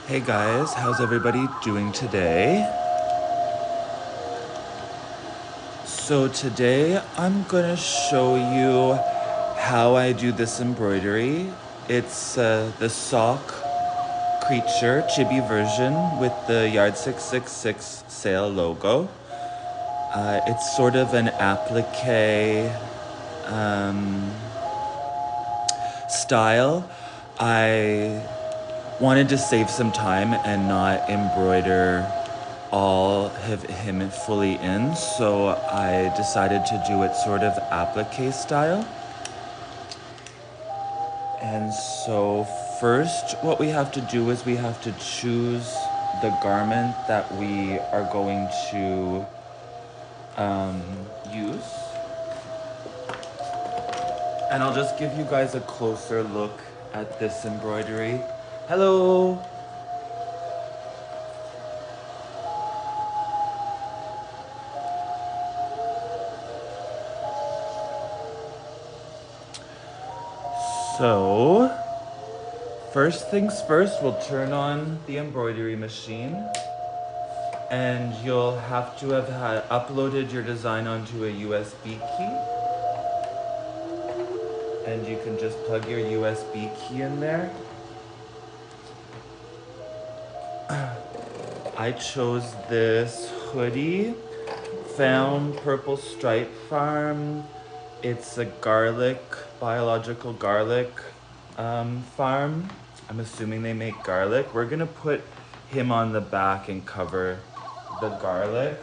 Hey guys, how's everybody doing today? So today I'm gonna show you how I do this embroidery. It's the sock creature chibi version with the Yard 666 sale logo. It's sort of an applique style. I wanted to save some time and not embroider all of him fully in, so I decided to do it sort of applique style. And so first what we have to do is we have to choose the garment that we are going to use. And I'll just give you guys a closer look at this embroidery. Hello! So, first things first, we'll turn on the embroidery machine. And you'll have to have uploaded your design onto a USB key. And you can just plug your USB key in there. I chose this hoodie, Found Purple Stripe Farm. It's a biological garlic farm. I'm assuming they make garlic. We're gonna put him on the back and cover the garlic.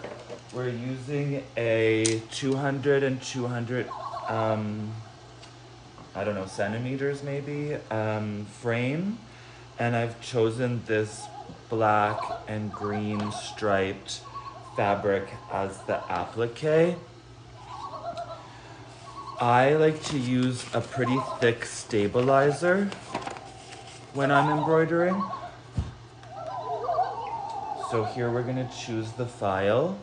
We're using a 200 and 200, I don't know, centimeters maybe, frame. And I've chosen this black and green striped fabric as the applique. I like to use a pretty thick stabilizer when I'm embroidering. So here we're gonna choose the file.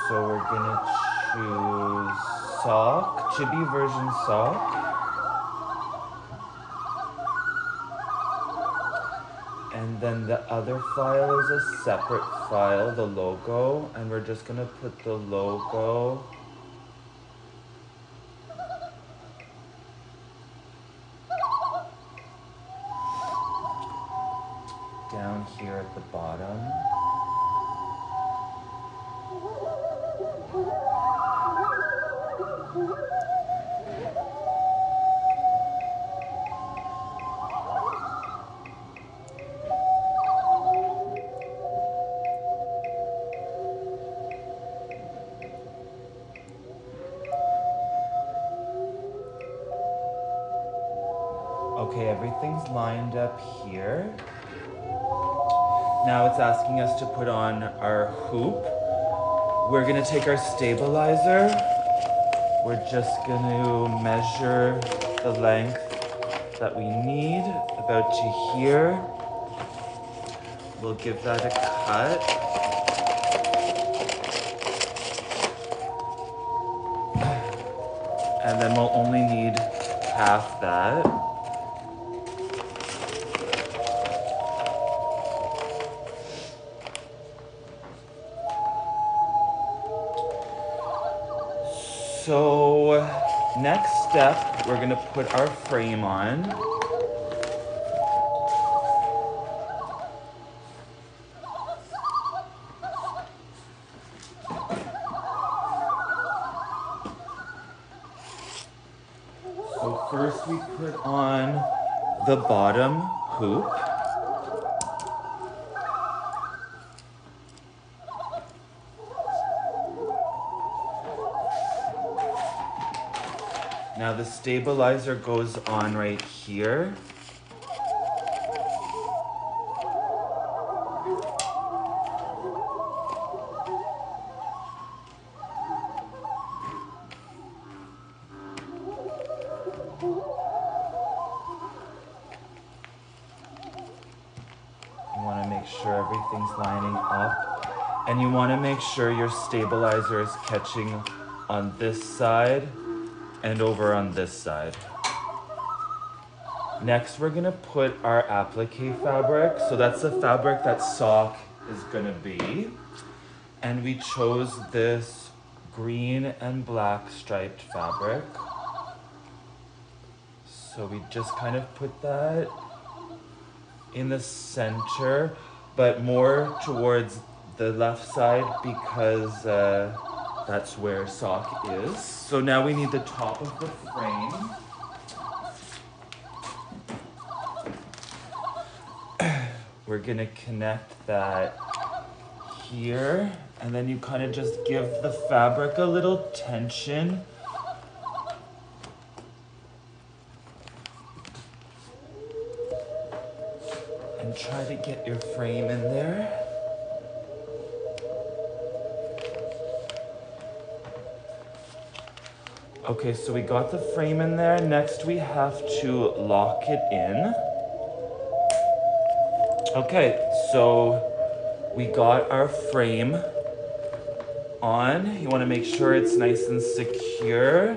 So we're gonna choose sock, chibi version sock. And then the other file is a separate file, the logo, and we're just gonna put the logo down here at the bottom. Okay, everything's lined up here. Now it's asking us to put on our hoop. We're gonna take our stabilizer. We're just gonna measure the length that we need, about to here. We'll give that a cut. And then we'll only need half that. So next step, we're gonna put our frame on. So first we put on the bottom hoop. Now the stabilizer goes on right here. You want to make sure everything's lining up. And you want to make sure your stabilizer is catching on this side and over on this side. Next, we're gonna put our applique fabric. So that's the fabric that sock is gonna be. And we chose this green and black striped fabric. So we just kind of put that in the center, but more towards the left side because that's where sock is. So now we need the top of the frame. We're gonna connect that here, and then you kind of just give the fabric a little tension. And try to get your frame in there. Okay, so we got the frame in there. Next we have to lock it in. Okay, so we got our frame on. You want to make sure it's nice and secure.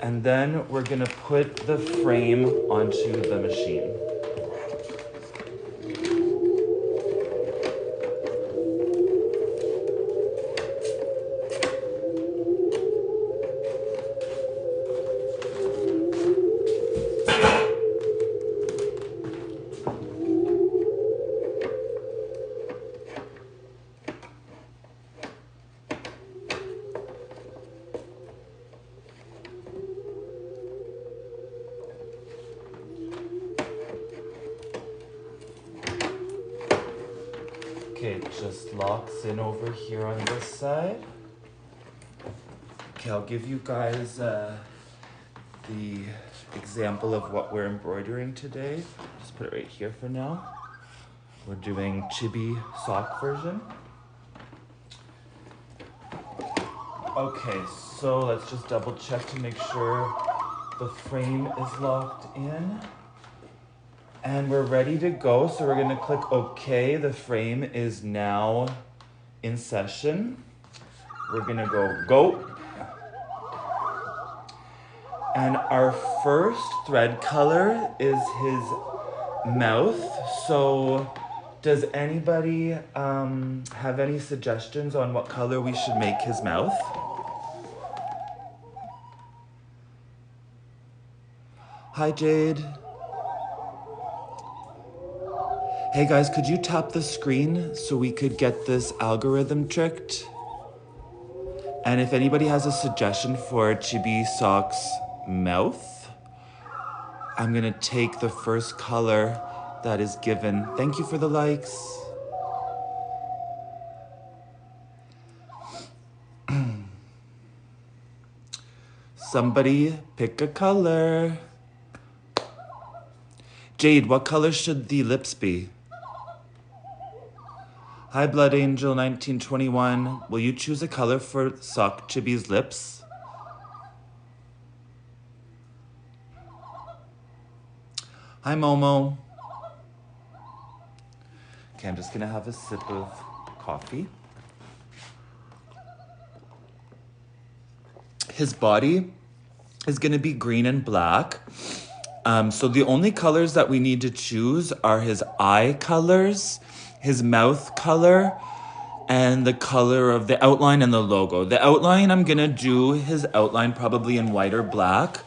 And then we're gonna put the frame onto the machine. Okay, it just locks in over here on this side. Okay, I'll give you guys the example of what we're embroidering today. Just put it right here for now. We're doing chibi sock version. Okay, so let's just double check to make sure the frame is locked in. And we're ready to go, so we're gonna click OK. The frame is now in session. We're gonna go. And our first thread color is his mouth. So does anybody have any suggestions on what color we should make his mouth? Hi, Jade. Hey guys, could you tap the screen so we could get this algorithm tricked? And if anybody has a suggestion for Chibi Sock's mouth, I'm gonna take the first color that is given. Thank you for the likes. Somebody pick a color. Jade, what color should the lips be? Hi, Blood Angel 1921. Will you choose a color for Sock Chibi's lips? Hi, Momo. Okay, I'm just gonna have a sip of coffee. His body is gonna be green and black. So the only colors that we need to choose are his eye colors, his mouth color, and the color of the outline and the logo. The outline, I'm gonna do his outline probably in white or black.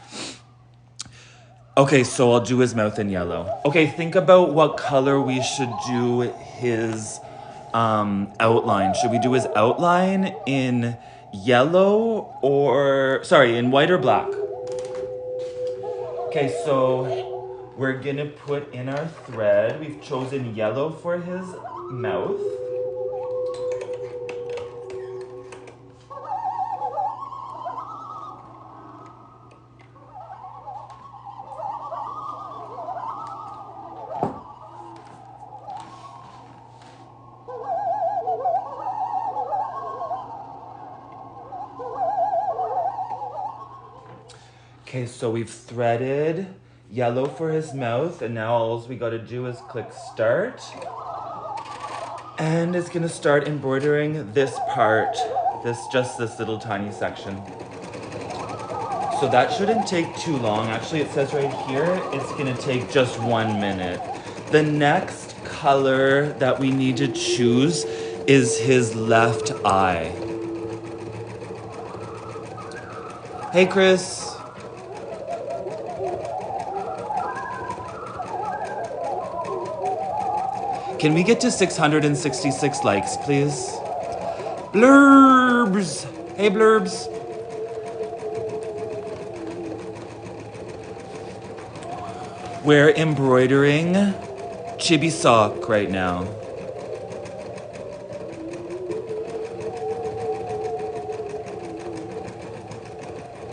Okay, so I'll do his mouth in yellow. Okay, think about what color we should do his outline. Should we do his outline in yellow or, sorry, in white or black? Okay, so we're gonna put in our thread. We've chosen yellow for his mouth. Okay, so we've threaded yellow for his mouth, and now all we gotta do is click start. And it's gonna start embroidering this part, just this little tiny section. So that shouldn't take too long. Actually, it says right here, it's gonna take just 1 minute. The next color that we need to choose is his left eye. Hey, Chris. Can we get to 666 likes, please? Blurbs! Hey, Blurbs. We're embroidering chibi sock right now.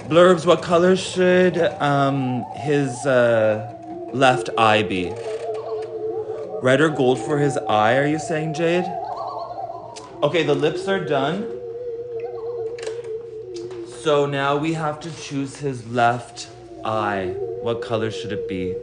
Blurbs, what color should his left eye be? Red or gold for his eye, are you saying, Jade? Okay, the lips are done. So now we have to choose his left eye. What color should it be?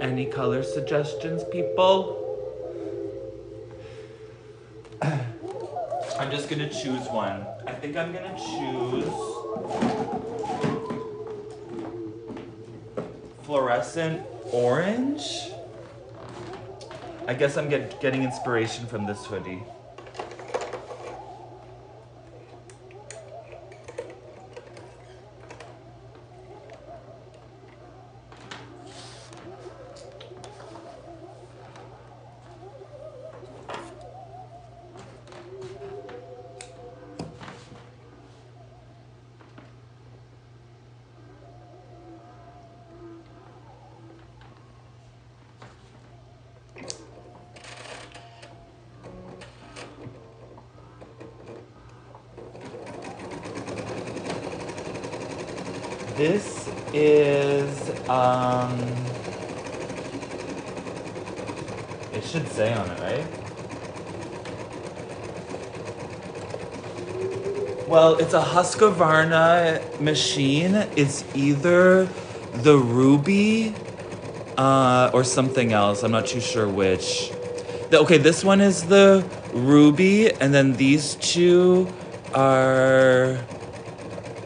Any color suggestions, people? I'm just gonna choose one. I think I'm gonna choose fluorescent orange. I guess I'm getting inspiration from this hoodie. This is, it should say on it, right? Well, it's a Husqvarna machine. It's either the Ruby or something else. I'm not too sure which. Okay, this one is the Ruby, and then these two are...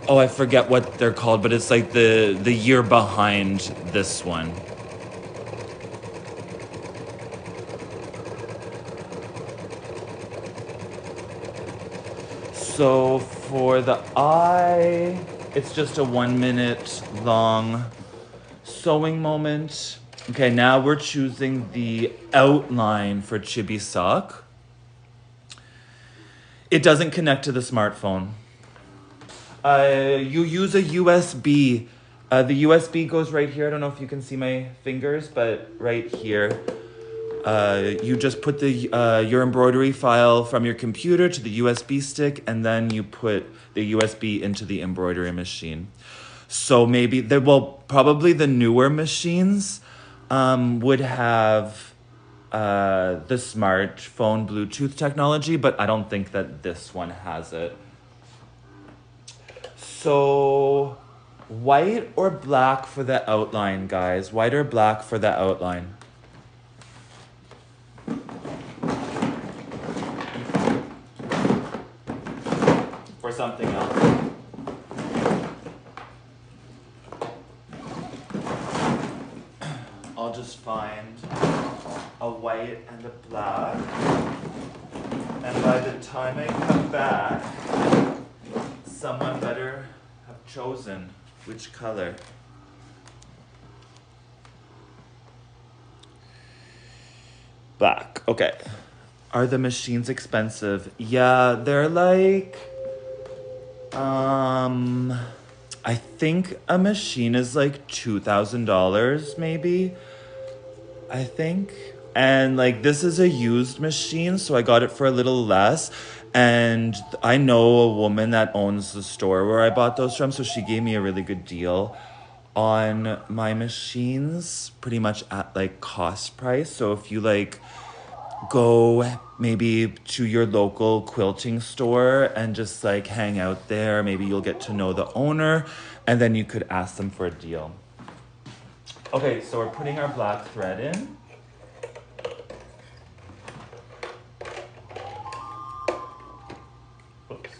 Oh, I forget what they're called, but it's like the year behind this one. So for the eye, it's just a 1 minute long sewing moment. Okay, now we're choosing the outline for Chibi Sock. It doesn't connect to the smartphone. You use a USB. The USB goes right here. I don't know if you can see my fingers, but right here. You just put your embroidery file from your computer to the USB stick, and then you put the USB into the embroidery machine. So maybe, probably the newer machines would have the smartphone Bluetooth technology, but I don't think that this one has it. So, white or black for the outline, guys? White or black for the outline? For something else. I'll just find a white and a black. And by the time I come back, someone better have chosen which color. Black. Okay. Are the machines expensive? Yeah, they're like... I think a machine is like $2,000 maybe. I think. And like this is a used machine, so I got it for a little less. And I know a woman that owns the store where I bought those from, so she gave me a really good deal on my machines pretty much at like cost price. So if you like go maybe to your local quilting store and just like hang out there, maybe you'll get to know the owner and then you could ask them for a deal. Okay, so we're putting our black thread in. Oops.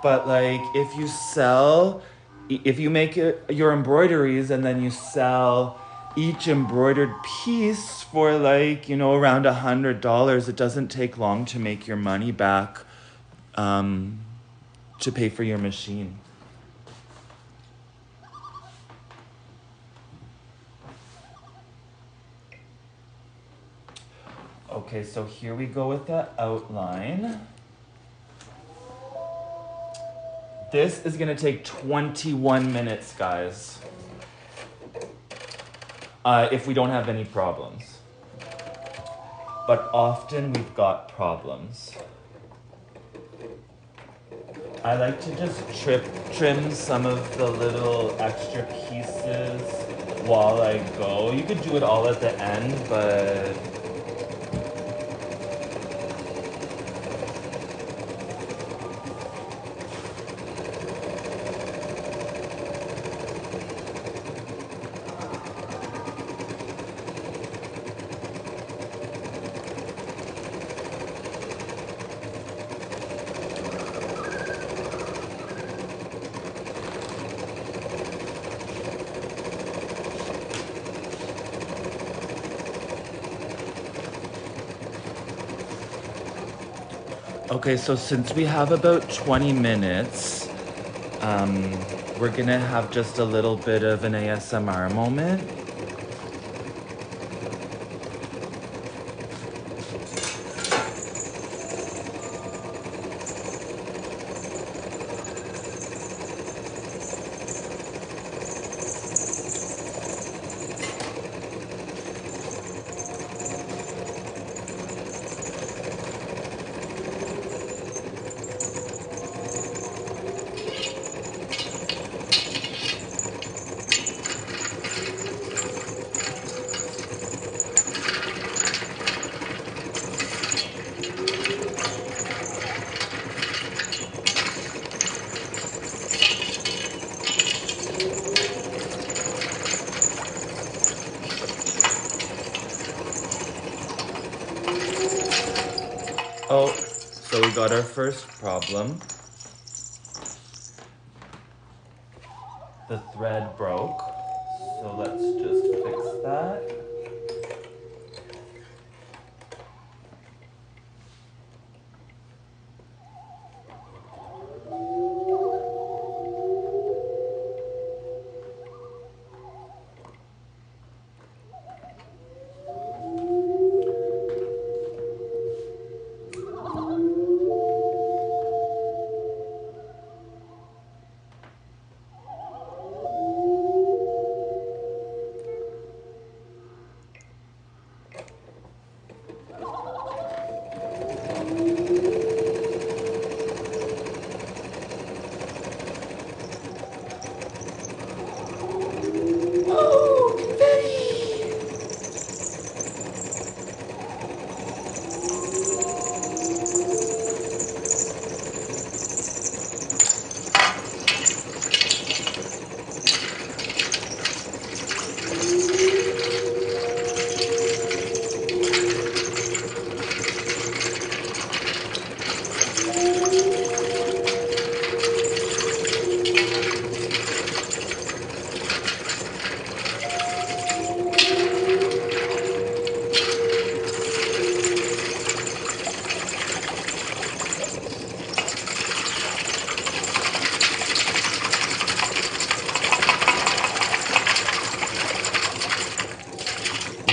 But like if you make your embroideries and then you sell each embroidered piece for like, you know, around $100, it doesn't take long to make your money back to pay for your machine. Okay, so here we go with the outline. This is gonna take 21 minutes, guys. If we don't have any problems. But often we've got problems. I like to just trim some of the little extra pieces while I go. You could do it all at the end, but okay, so since we have about 20 minutes, we're gonna have just a little bit of an ASMR moment. Oh, so we got our first problem. The thread broke, so let's just fix that.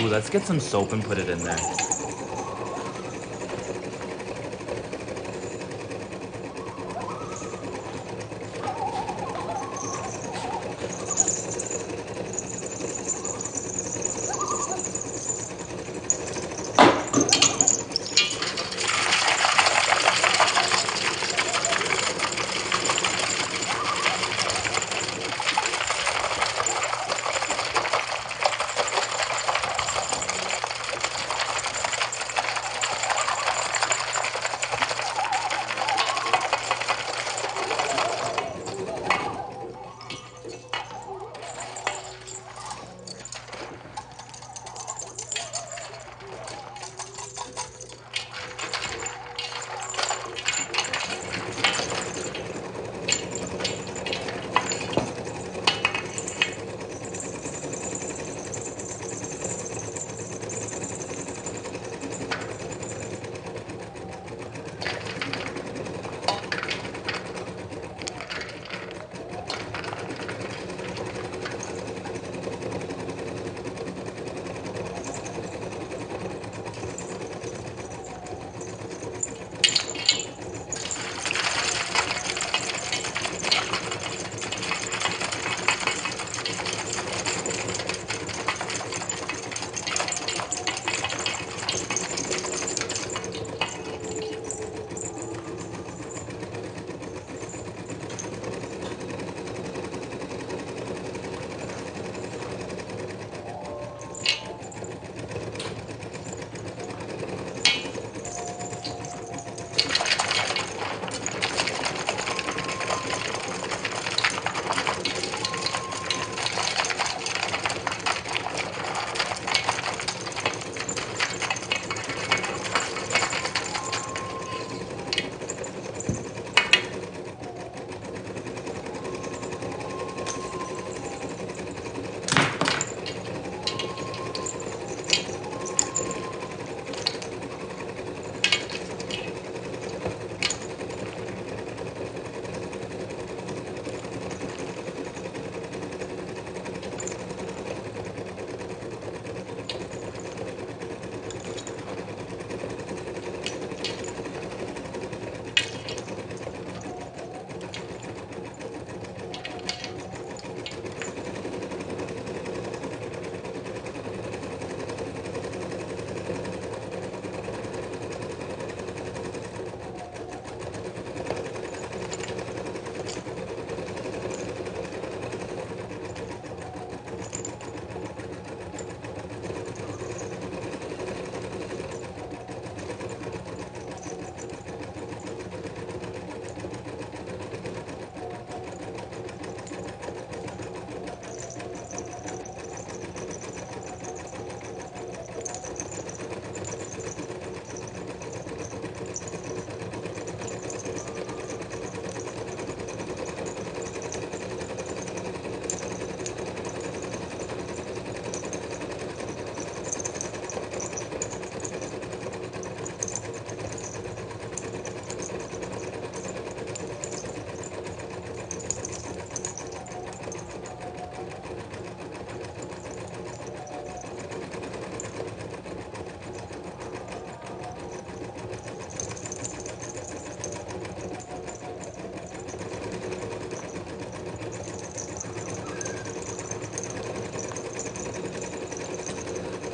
Ooh, let's get some soap and put it in there.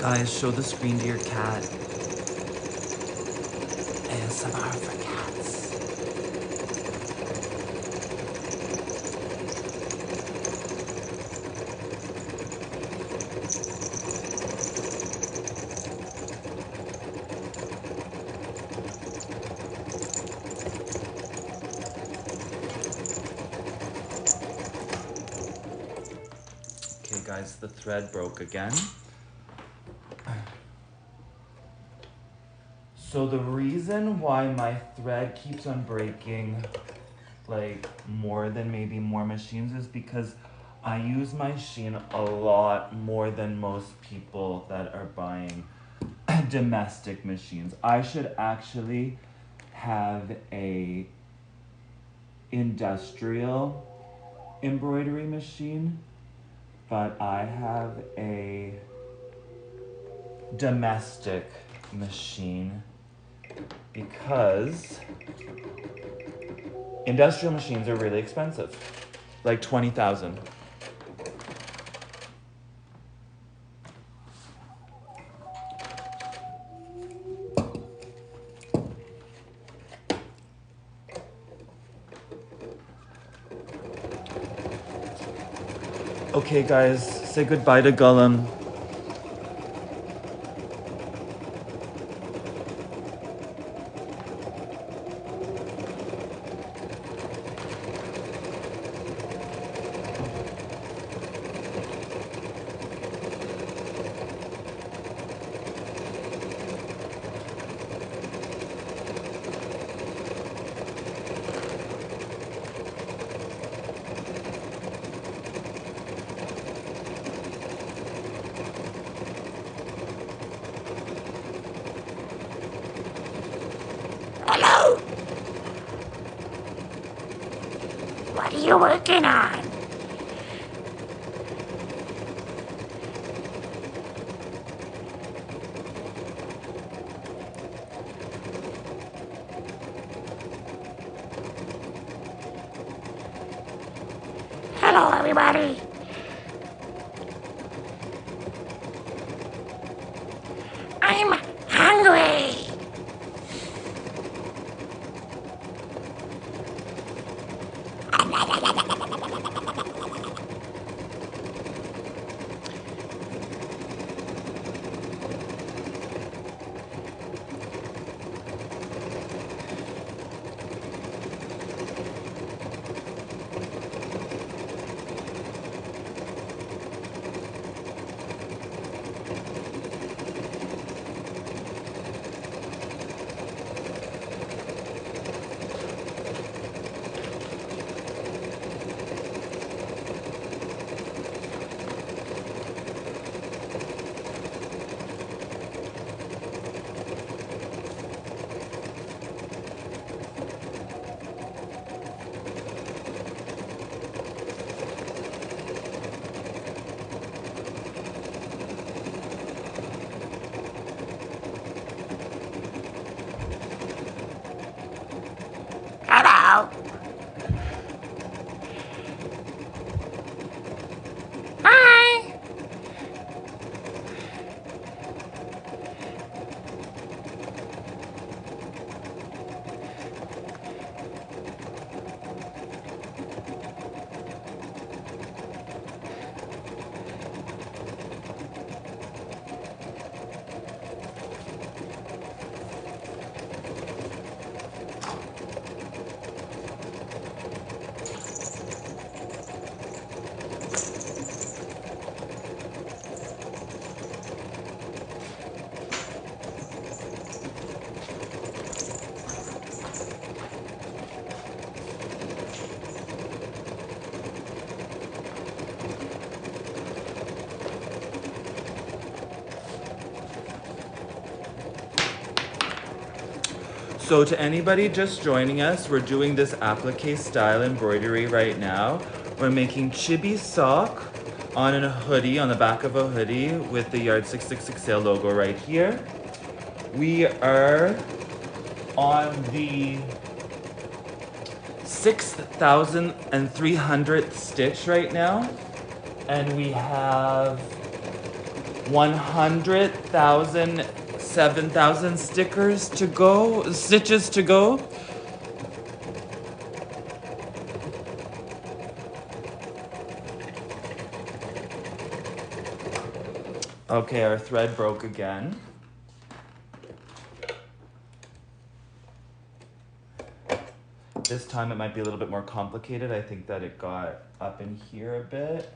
Guys, show the screen to your cat. ASMR for cats. Okay guys, the thread broke again. So the reason why my thread keeps on breaking like more machines is because I use my machine a lot more than most people that are buying domestic machines. I should actually have a industrial embroidery machine, but I have a domestic machine because industrial machines are really expensive, like 20,000. Okay guys, say goodbye to Gollum. Hello? What are you working on? Hello, everybody. I'm hungry. Hello. Hi. So to anybody just joining us, we're doing this applique style embroidery right now. We're making chibi sock on a hoodie, on the back of a hoodie with the Yard 666 sale logo right here. We are on the 6,300th stitch right now. And we have 100,000, 7,000 stickers to go, stitches to go. Okay, our thread broke again. This time it might be a little bit more complicated. I think that it got up in here a bit.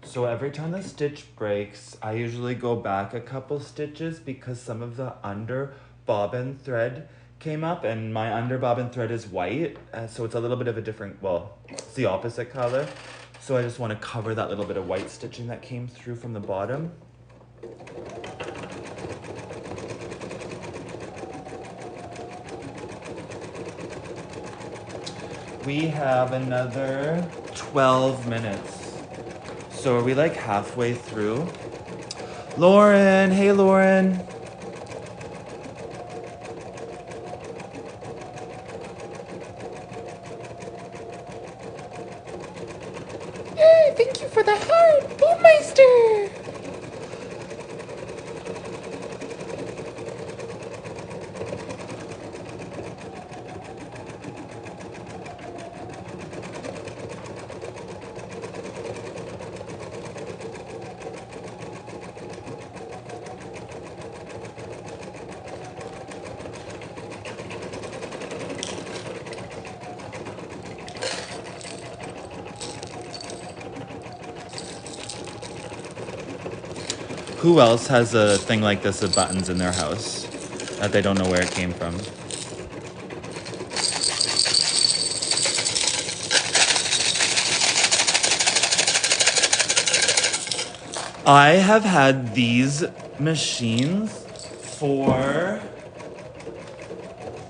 So every time the stitch breaks, I usually go back a couple stitches because some of the under bobbin thread came up, and my under bobbin thread is white, so it's a little bit of a different, well, it's the opposite color. So I just want to cover that little bit of white stitching that came through from the bottom. We have another 12 minutes. So are we like halfway through? Lauren, hey Lauren. Yay, thank you for the heart, Boomeister! Who else has a thing like this of buttons in their house that they don't know where it came from? I have had these machines for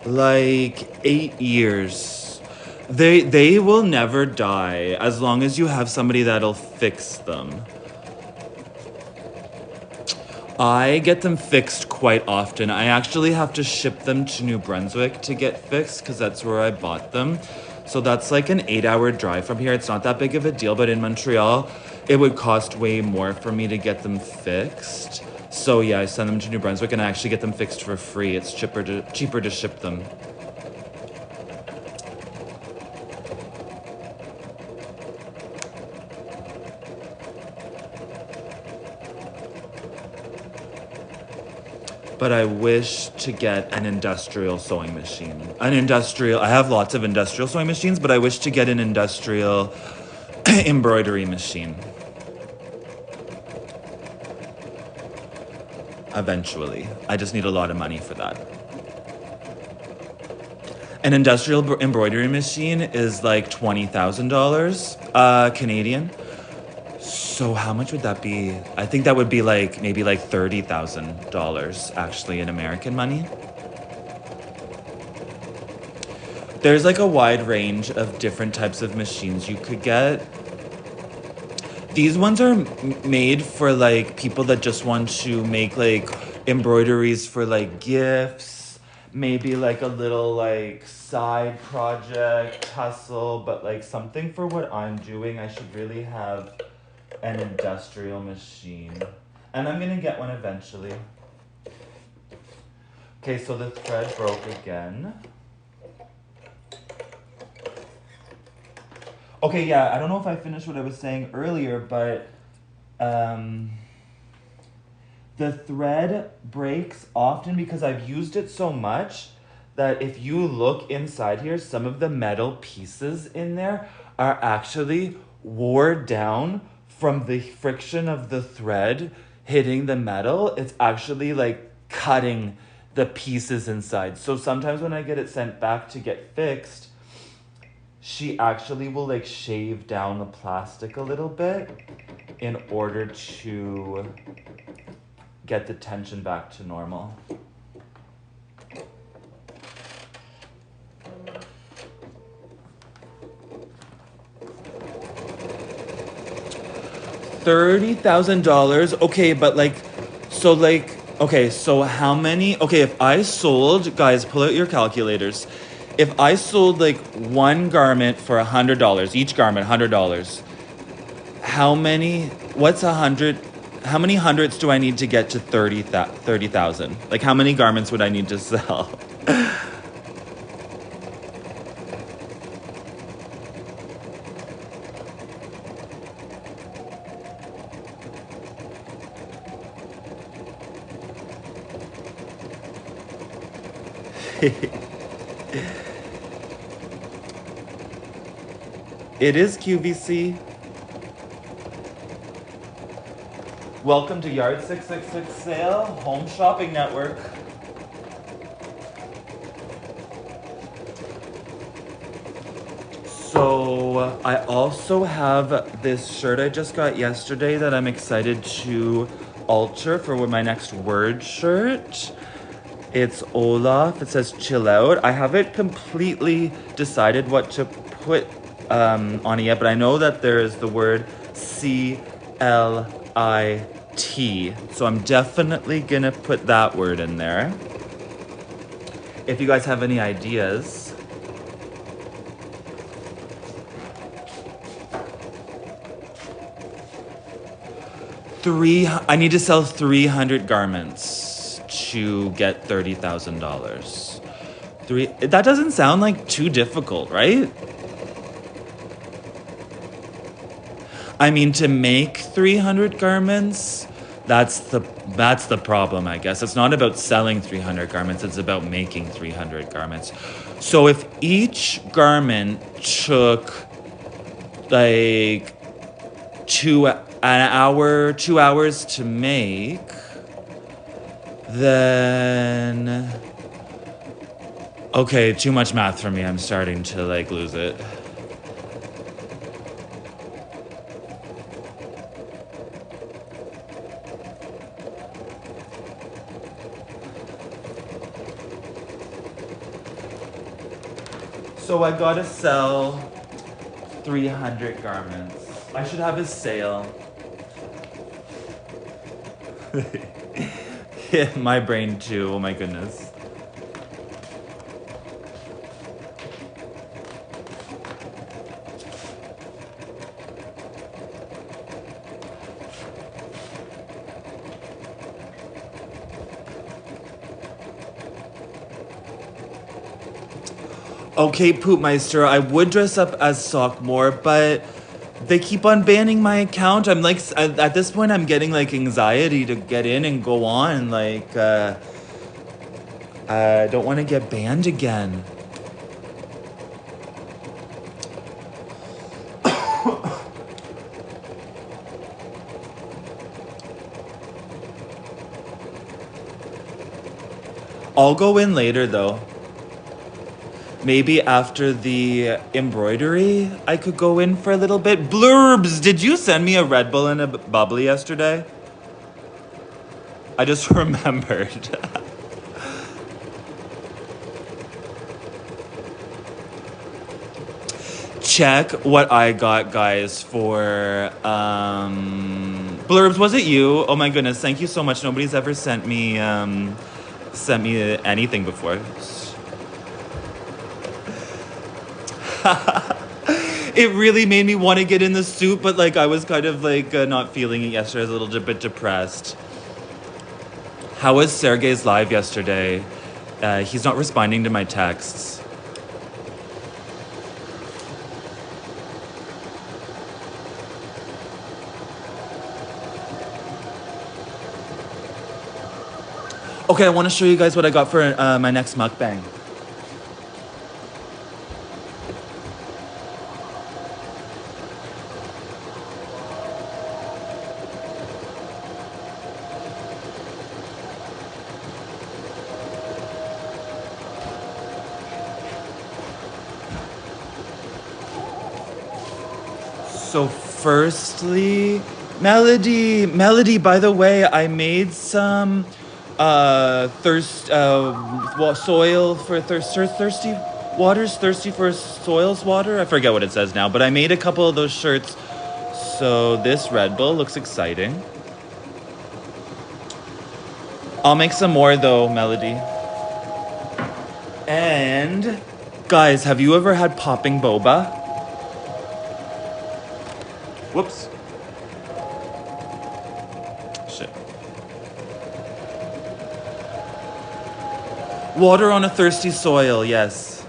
like 8 years. They will never die as long as you have somebody that'll fix them. I get them fixed quite often. I actually have to ship them to New Brunswick to get fixed because that's where I bought them. So that's like an 8-hour drive from here. It's not that big of a deal, but in Montreal, it would cost way more for me to get them fixed. So yeah, I send them to New Brunswick and I actually get them fixed for free. It's cheaper to ship them. But I wish to get an industrial sewing machine. I have lots of industrial sewing machines, but I wish to get an industrial embroidery machine. Eventually. I just need a lot of money for that. An industrial embroidery machine is like $20,000 Canadian. So how much would that be? I think that would be like maybe like $30,000 actually in American money. There's like a wide range of different types of machines you could get. These ones are made for like people that just want to make like embroideries for like gifts, maybe like a little like side project hustle, but like something for what I'm doing, I should really have an industrial machine. And I'm gonna get one eventually. Okay, so the thread broke again. Okay, yeah, I don't know if I finished what I was saying earlier, but the thread breaks often because I've used it so much that if you look inside here, some of the metal pieces in there are actually wore down from the friction of the thread hitting the metal. It's actually like cutting the pieces inside. So sometimes when I get it sent back to get fixed, she actually will like shave down the plastic a little bit in order to get the tension back to normal. $30,000. Okay, but like, so like, okay, so how many? Okay, if I sold, guys, pull out your calculators. If I sold like one garment for $100, each garment $100, how many? What's 100? How many hundreds do I need to get to 30,000? Like, how many garments would I need to sell? It is QVC. Welcome to Yard 666 Sale, Home Shopping Network. So I also have this shirt I just got yesterday that I'm excited to alter for my next word shirt. It's Olaf. It says chill out. I haven't completely decided what to put on it yet, but I know that there is the word CLIT. So I'm definitely gonna put that word in there. If you guys have any ideas. I need to sell 300 garments to get $30,000. That doesn't sound like too difficult, right? I mean, to make 300 garments, that's the problem, I guess. It's not about selling 300 garments, it's about making 300 garments. So if each garment took like 2 hours to make, then okay, too much math for me. I'm starting to like lose it. So I gotta sell 300 garments. I should have a sale. Yeah, my brain too. Oh my goodness. Okay, Poopmeister, I would dress up as Sockmore, but they keep on banning my account. I'm like, at this point, I'm getting like anxiety to get in and go on. Like, I don't want to get banned again. I'll go in later though. Maybe after the embroidery, I could go in for a little bit. Blurbs, did you send me a Red Bull and a bubbly yesterday? I just remembered. Check what I got, guys, for Blurbs. Was it you? Oh my goodness, thank you so much. Nobody's ever sent me anything before. It really made me want to get in the suit, but like I was kind of like not feeling it yesterday. I was a little bit depressed. How was Sergey's live yesterday? He's not responding to my texts. Okay, I want to show you guys what I got for my next mukbang. So firstly, Melody, by the way, I made some soil for thirsty waters, thirsty for soils water. I forget what it says now, but I made a couple of those shirts. So this Red Bull looks exciting. I'll make some more though, Melody. And guys, have you ever had popping boba? Whoops. Shit. Water on a thirsty soil, yes.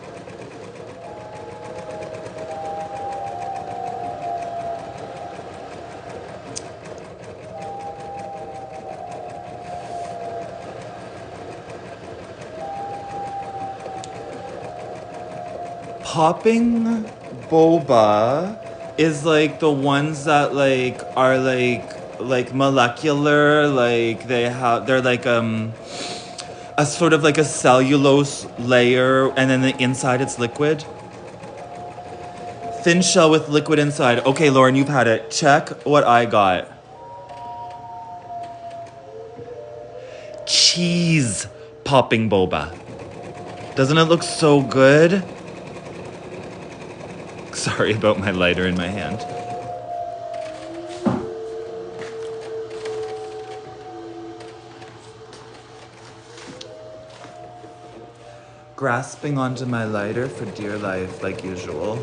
Popping boba is like the ones that like are like molecular, like they're like a sort of like a cellulose layer, and then the inside it's liquid. Thin shell with liquid inside. Okay, Lauren, you've had it. Check what I got. Cheese popping boba. Doesn't it look so good? Sorry about my lighter in my hand. Grasping onto my lighter for dear life, like usual.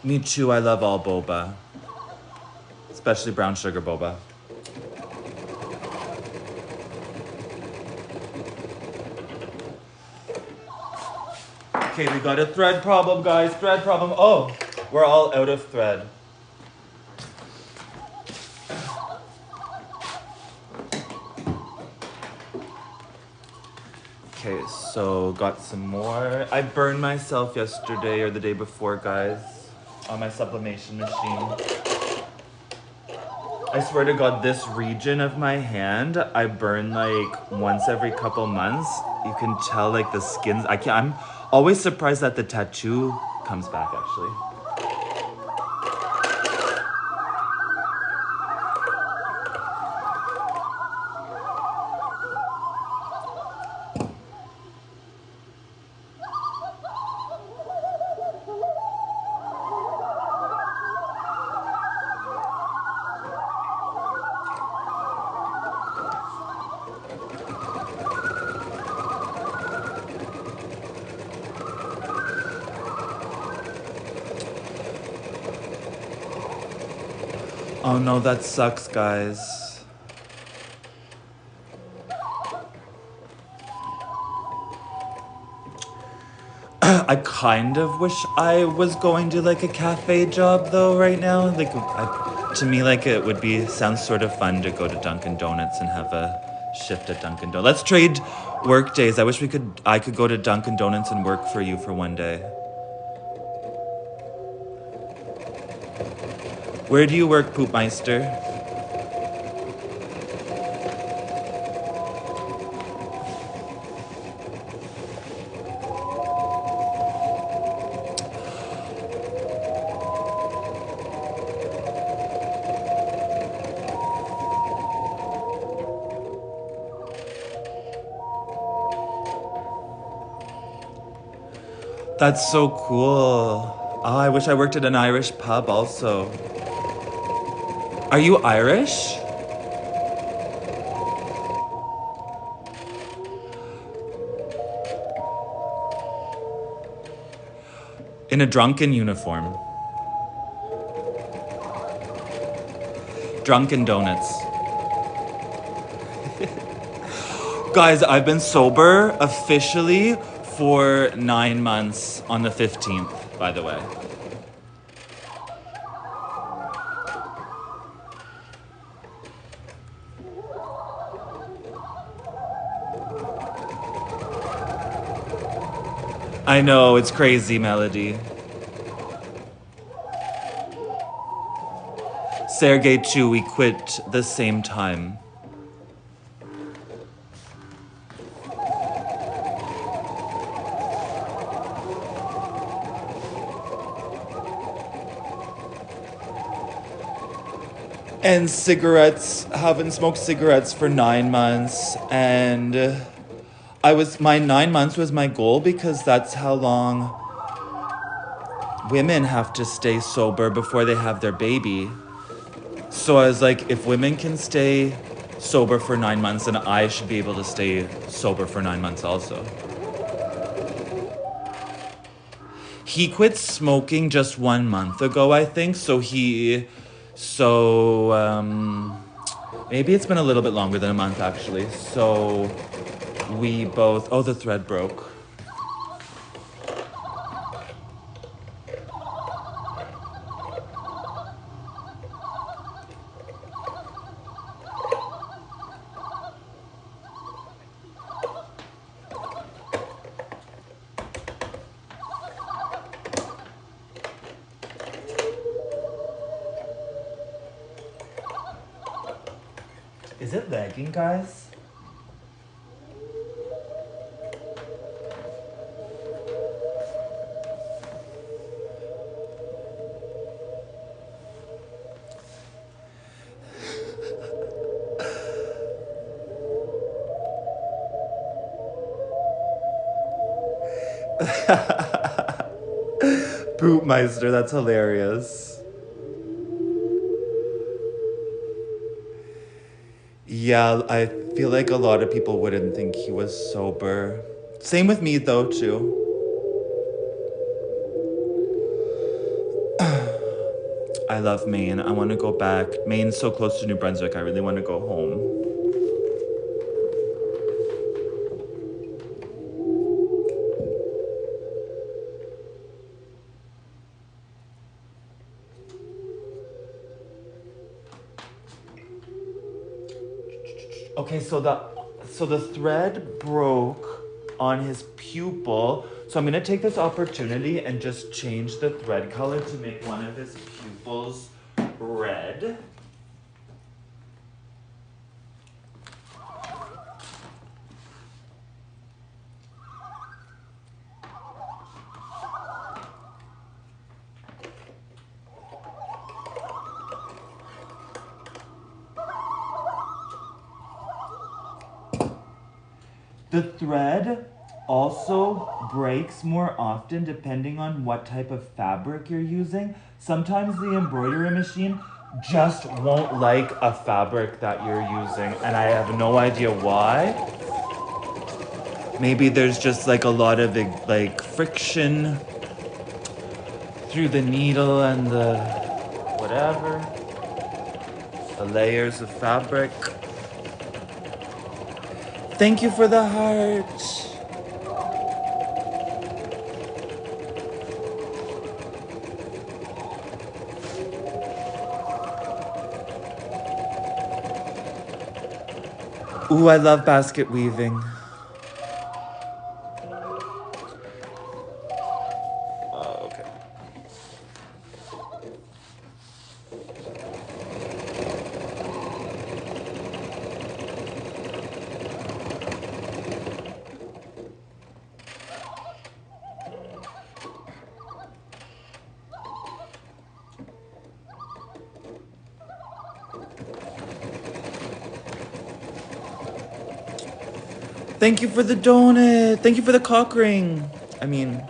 Me too, I love all boba. Especially brown sugar boba. Okay, we got a thread problem, guys. Thread problem. Oh, we're all out of thread. Okay, so got some more. I burned myself yesterday or the day before, guys, on my sublimation machine. I swear to God, this region of my hand, I burn like once every couple months. You can tell like the skin's, I'm always surprised that the tattoo comes back actually. Oh no, that sucks, guys. I kind of wish I was going to like a cafe job though right now. Like to me, like it would be sounds sort of fun to go to Dunkin' Donuts and have a shift at Dunkin' Donuts. Let's trade work days. I wish I could go to Dunkin' Donuts and work for you for one day. Where do you work, Poopmeister? That's so cool. Oh, I wish I worked at an Irish pub also. Are you Irish? In a drunken uniform. Drunken Donuts. Guys, I've been sober officially for 9 months on the 15th, by the way. I know, it's crazy, Melody. Sergey too, we quit the same time. And cigarettes, haven't smoked cigarettes for 9 months. And my 9 months was my goal because that's how long women have to stay sober before they have their baby. So I was like, if women can stay sober for 9 months, then I should be able to stay sober for 9 months also. He quit smoking just 1 month ago, I think. Maybe it's been a little bit longer than a month actually. So we both, oh, the thread broke. Is it lagging, guys? Poopmeister, that's hilarious. Yeah, I feel like a lot of people wouldn't think he was sober. Same with me though, too. I love Maine. I want to go back. Maine's so close to New Brunswick. I really want to go home. Okay, so the thread broke on his pupil. So I'm gonna take this opportunity and just change the thread color to make one of his pupils red. The thread also breaks more often depending on what type of fabric you're using. Sometimes the embroidery machine just won't like a fabric that you're using, and I have no idea why. Maybe there's just like a lot of like friction through the needle and the whatever, the layers of fabric. Thank you for the heart. Ooh, I love basket weaving. Oh, okay. Thank you for the donut. Thank you for the cock ring. I mean,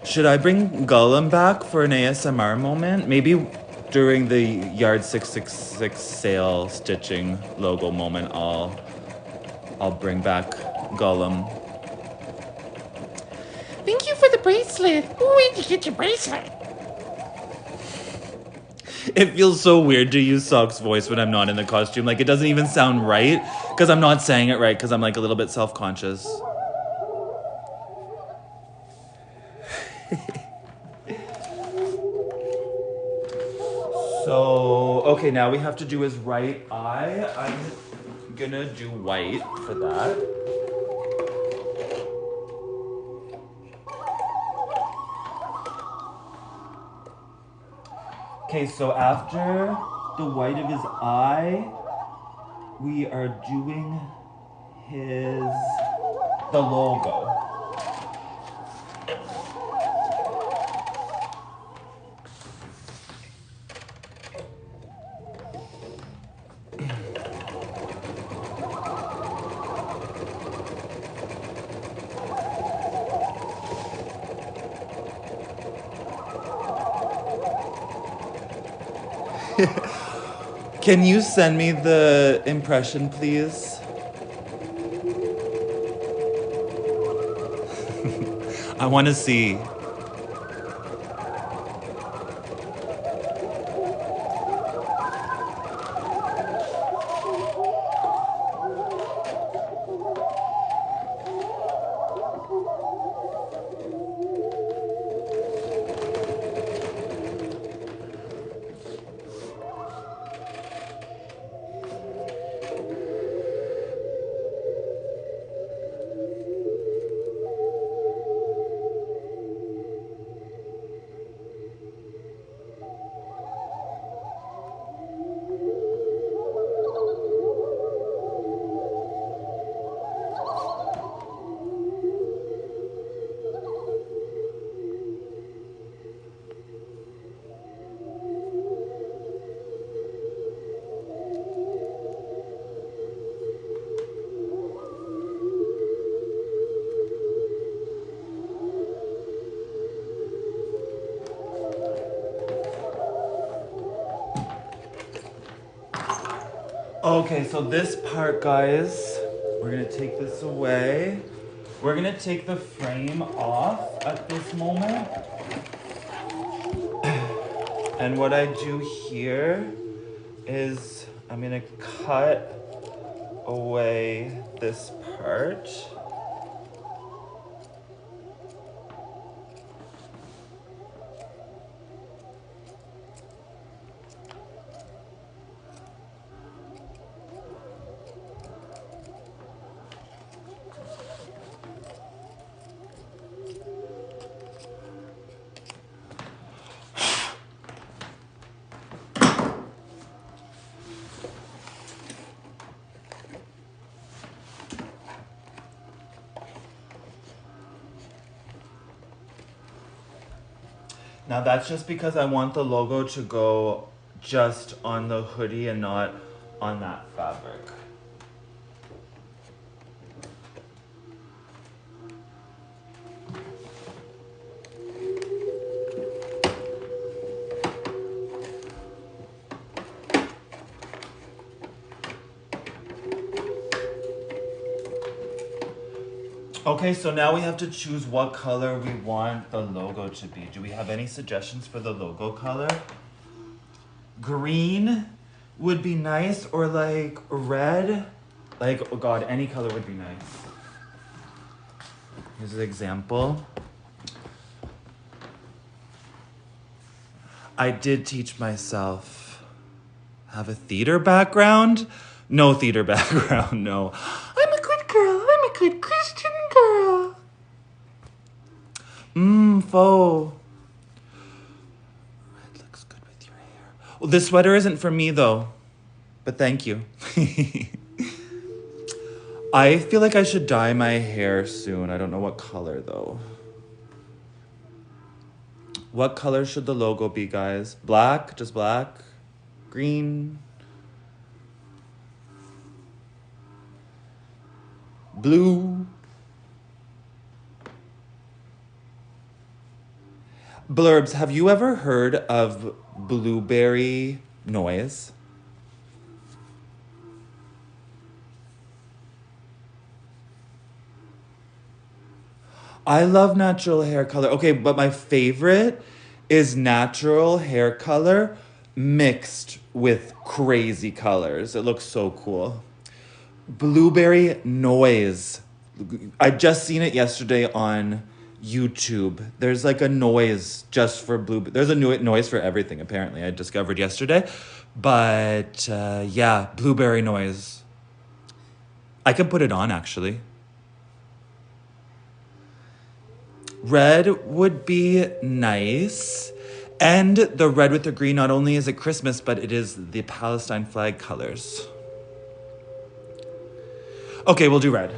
should I bring Gollum back for an ASMR moment? Maybe during the Yard 666 sale stitching logo moment, I'll bring back Gollum. Thank you for the bracelet. Where'd you get your bracelet? It feels so weird to use Sock's voice when I'm not in the costume. Like, it doesn't even sound right because I'm not saying it right because I'm like a little bit self-conscious. So, okay, now we have to do his right eye. I'm gonna do white for that. Okay, so after the white of his eye, we are doing the logo. Can you send me the impression, please? I want to see. Okay, so this part, guys, we're gonna take this away. We're gonna take the frame off at this moment. And what I do here is I'm gonna cut away this part. Now that's just because I want the logo to go just on the hoodie and not on that fabric. Okay, so now we have to choose what color we want the logo to be. Do we have any suggestions for the logo color? Green would be nice, or like red. Like, oh God, any color would be nice. Here's an example. I did teach myself. Have a theater background? No theater background, no. I'm a good girl. I'm a good Christian girl. Faux. Red looks good with your hair. Well, this sweater isn't for me though, but thank you. I feel like I should dye my hair soon. I don't know what color though. What color should the logo be, guys? Black? Just black? Green? Blue? Blurbs, have you ever heard of blueberry noise? I love natural hair color. Okay, but my favorite is natural hair color mixed with crazy colors. It looks so cool. Blueberry noise. I just seen it yesterday on YouTube. There's like a noise just for blue. There's a new noise for everything, apparently. I discovered yesterday. But yeah, blueberry noise. I could put it on actually. Red would be nice. And the red with the green, not only is it Christmas, but it is the Palestine flag colors. Okay, we'll do red.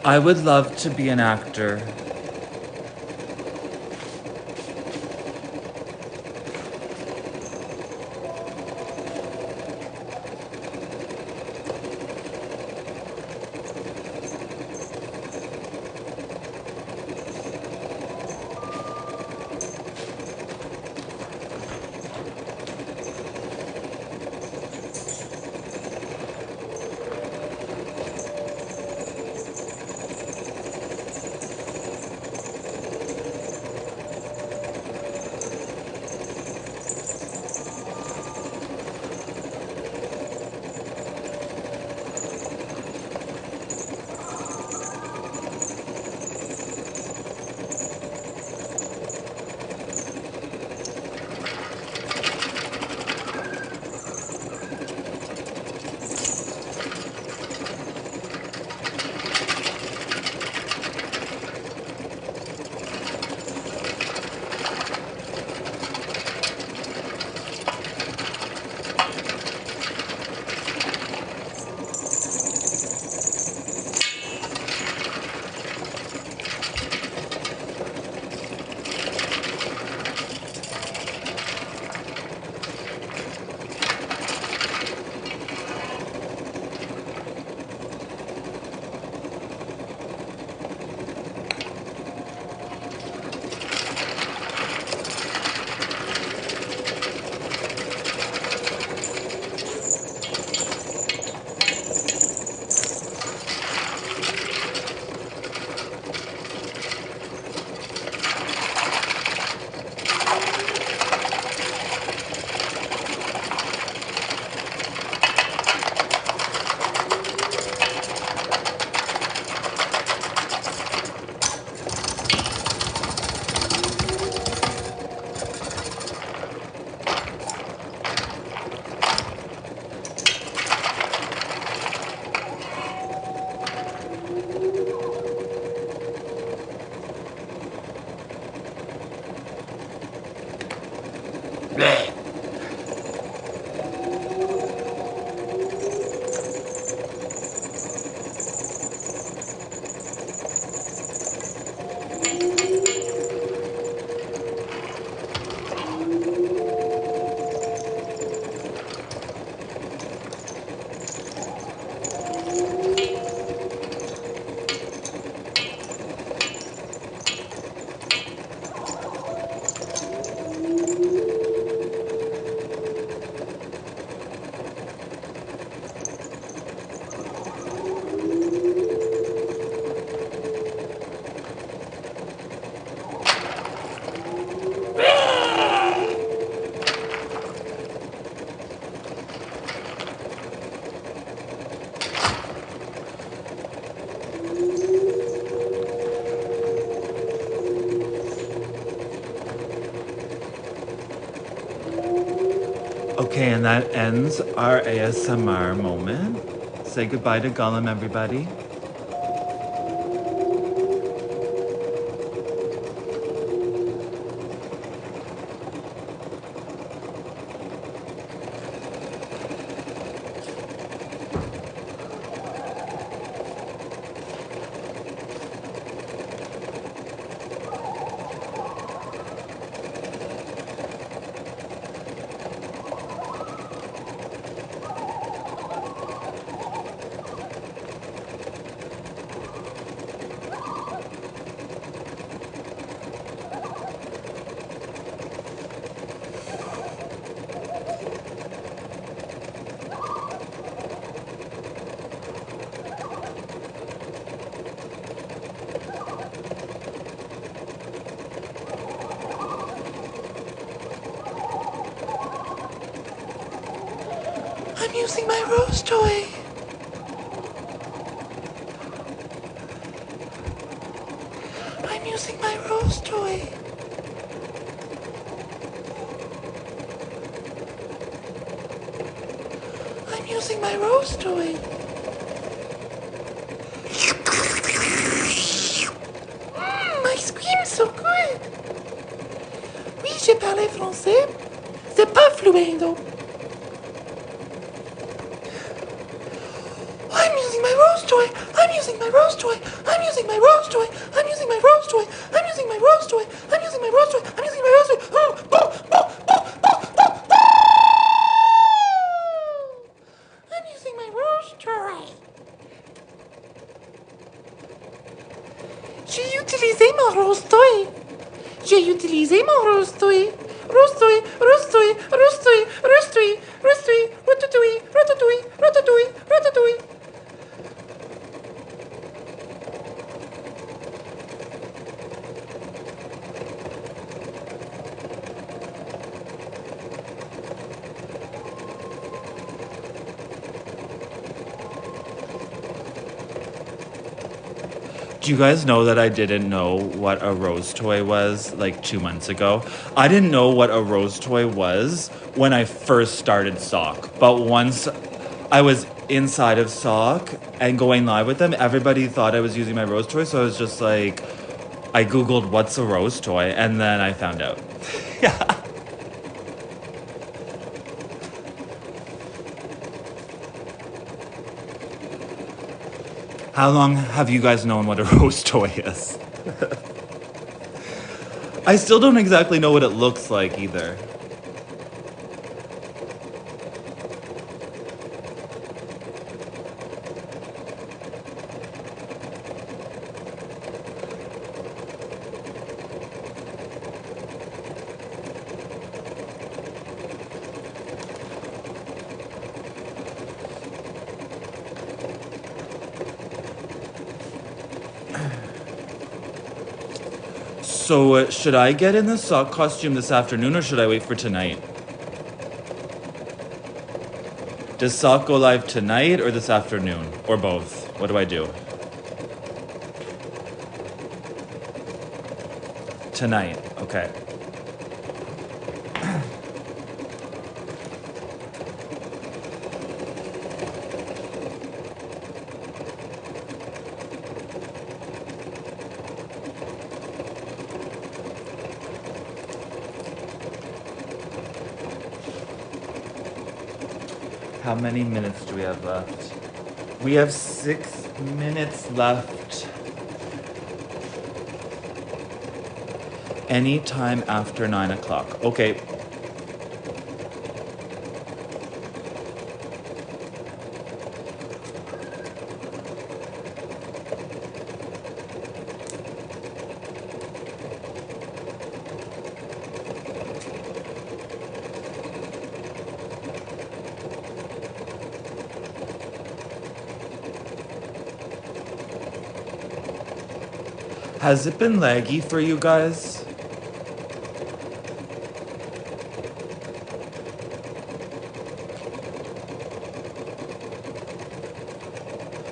I would love to be an actor. Okay, and that ends our ASMR moment. Say goodbye to Gollum, everybody. I'm using my rose toy. I'm using my rose toy. I'm using my rose toy. Ice cream so good. Oui, j'ai parlé français. C'est pas fluendo. I'm using my rose toy. I'm I'm using my rose toy. I'm using my rose toy. I'm using my rose toy. I'm using my rose toy. I'm using my rose toy. I'm using my rose toy. I'm using my rose toy. J'ai utilisé mon rose toy. J'ai utilisé mon rose toy. Rose toy, rose toy, rose toy, rose toy, rose toy, ratatouille, ratatouille, ratatouille, ratatouille. Do you guys know that I didn't know what a rose toy was like 2 months ago? I didn't know what a rose toy was when I first started Sock. But once I was inside of Sock and going live with them, everybody thought I was using my rose toy. So I was just like, I Googled what's a rose toy and then I found out. Yeah. How long have you guys known what a rose toy is? I still don't exactly know what it looks like either. So, should I get in the sock costume this afternoon or should I wait for tonight? Does sock go live tonight or this afternoon? Or both? What do I do? Tonight. Okay. How many minutes do we have left? We have 6 minutes left. Anytime after 9 o'clock. Okay. Has it been laggy for you guys?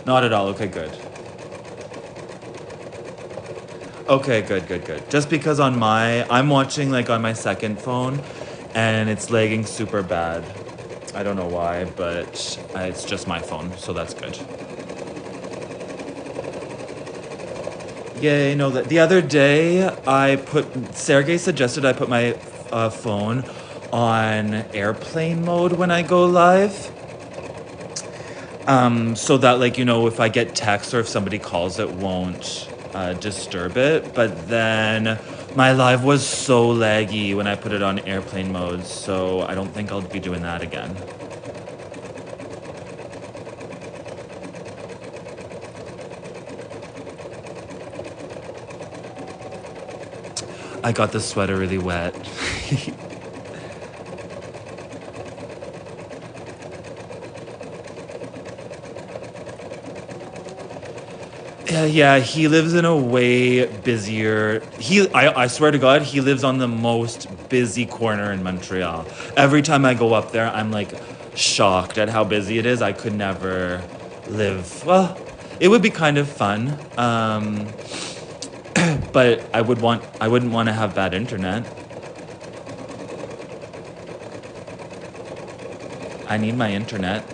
Not at all. Okay, good. Okay, good. Just because I'm watching like on my second phone and it's lagging super bad. I don't know why, but it's just my phone, so that's good. Yay, no, the other day Sergey suggested I put my phone on airplane mode when I go live. So that like, if I get text or if somebody calls, it won't disturb it. But then my live was so laggy when I put it on airplane mode, so I don't think I'll be doing that again. I got the sweater really wet. Yeah, he lives in a way busier. I swear to God, he lives on the most busy corner in Montreal. Every time I go up there, I'm like shocked at how busy it is. I could never live. Well, it would be kind of fun. But I wouldn't want to have bad internet. I need my internet.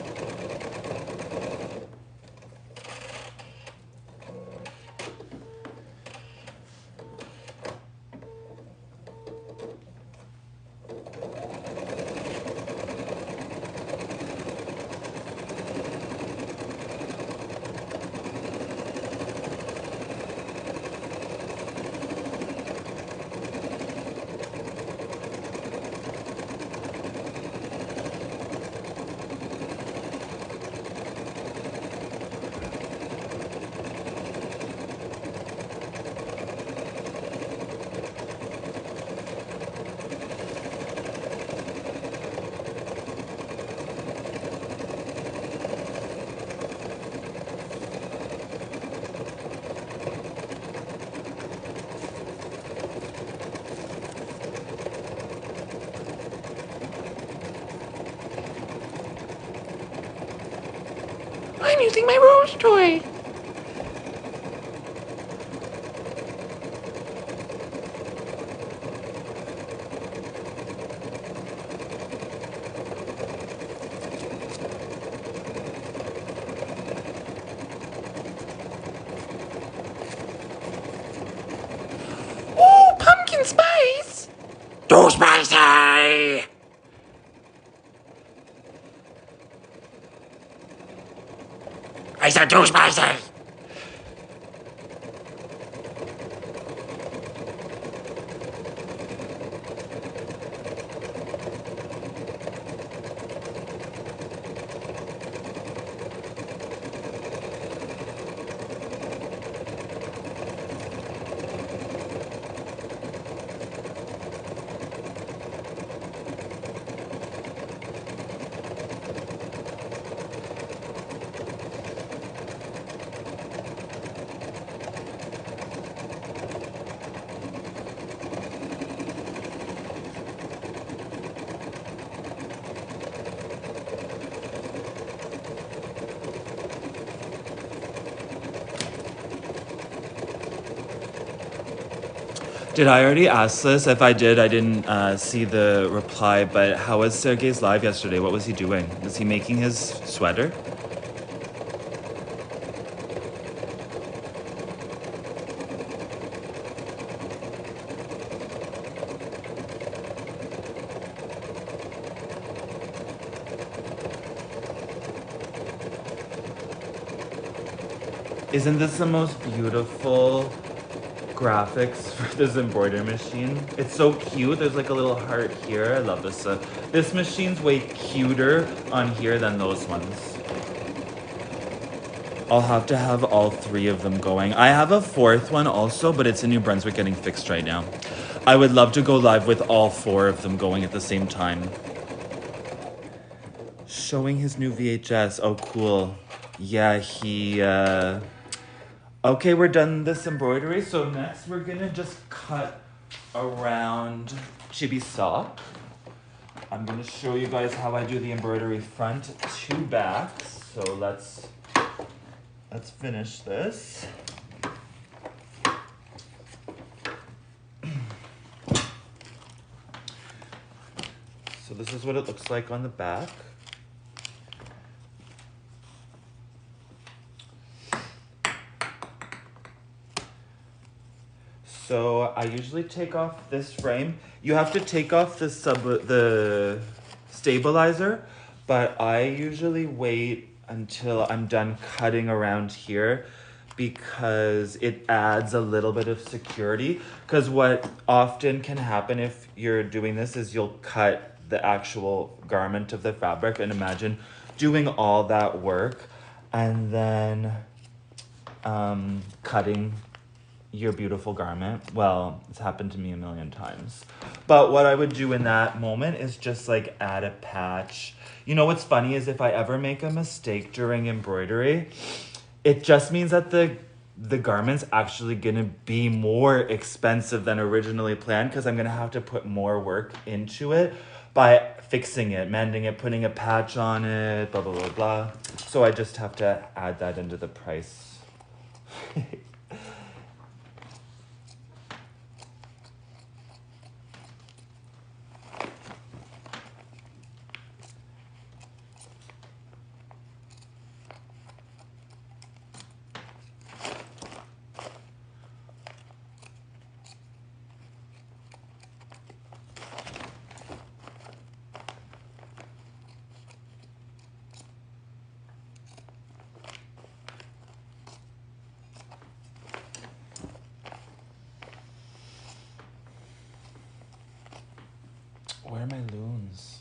I'm using my Rose toy. Oh, pumpkin spice. Too spicy! I said too spicy! Did I already ask this? If I did, I didn't see the reply, but how was Sergey's live yesterday? What was he doing? Was he making his sweater? Isn't this the most beautiful graphics for this embroidery machine? It's so cute. There's like a little heart here. I love this. This machine's way cuter on here than those ones. I'll have to have all three of them going. I have a fourth one also, but it's in New Brunswick getting fixed right now. I would love to go live with all four of them going at the same time. Showing his new VHS. Oh, cool. Yeah, he... Okay, we're done this embroidery. So next we're gonna just cut around Chibi's sock. I'm gonna show you guys how I do the embroidery front to back. So let's finish this. So this is what it looks like on the back. So I usually take off this frame. You have to take off the stabilizer, but I usually wait until I'm done cutting around here because it adds a little bit of security. Because what often can happen if you're doing this is you'll cut the actual garment of the fabric, and imagine doing all that work and then cutting your beautiful garment. Well, it's happened to me a million times. But what I would do in that moment is just like add a patch. You know what's funny is if I ever make a mistake during embroidery, it just means that the garment's actually gonna be more expensive than originally planned because I'm gonna have to put more work into it by fixing it, mending it, putting a patch on it, blah, blah, blah, blah. So I just have to add that into the price. Where are my loons?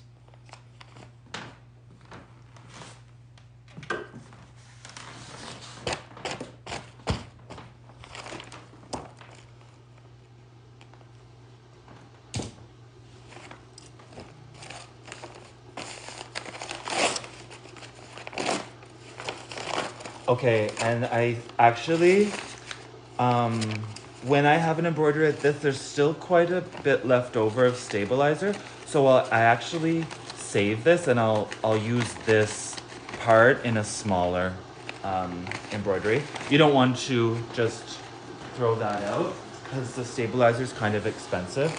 Okay, and I actually, when I have an embroidery like this, there's still quite a bit left over of stabilizer. So I actually save this and I'll use this part in a smaller embroidery. You don't want to just throw that out because the stabilizer is kind of expensive.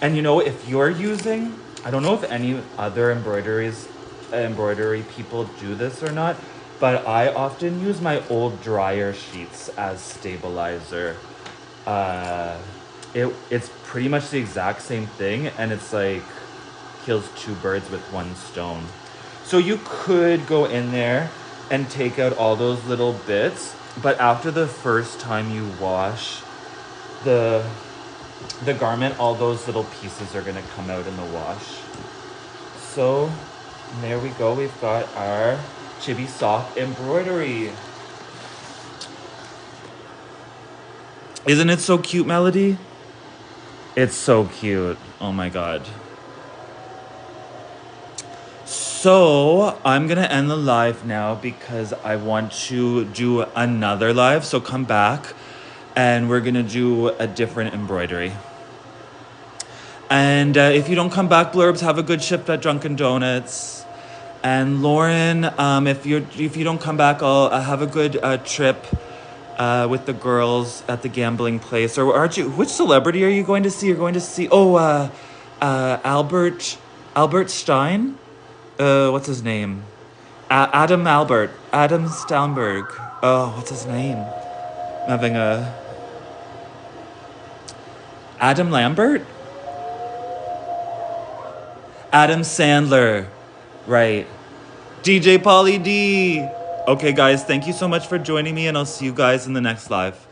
And you know, if you're using, I don't know if any other embroidery people do this or not, but I often use my old dryer sheets as stabilizer. It's pretty much the exact same thing, and it's like kills two birds with one stone. So you could go in there and take out all those little bits, but after the first time you wash the garment, all those little pieces are gonna come out in the wash. So there we go. We've got our chibi sock embroidery. Isn't it so cute, Melody? It's so cute. Oh my god. So I'm gonna end the live now because I want to do another live. So come back and we're gonna do a different embroidery. And if you don't come back, Blurbs, have a good shift at Drunken Donuts. And Lauren, if you don't come back, I'll have a good trip with the girls at the gambling place. Or aren't you? Which celebrity are you going to see? You're going to see Albert Stein. What's his name? Adam Steinberg. Oh, what's his name? I'm having a Adam Lambert. Adam Sandler. Right. DJ Polly D. Okay, guys, thank you so much for joining me, and I'll see you guys in the next live.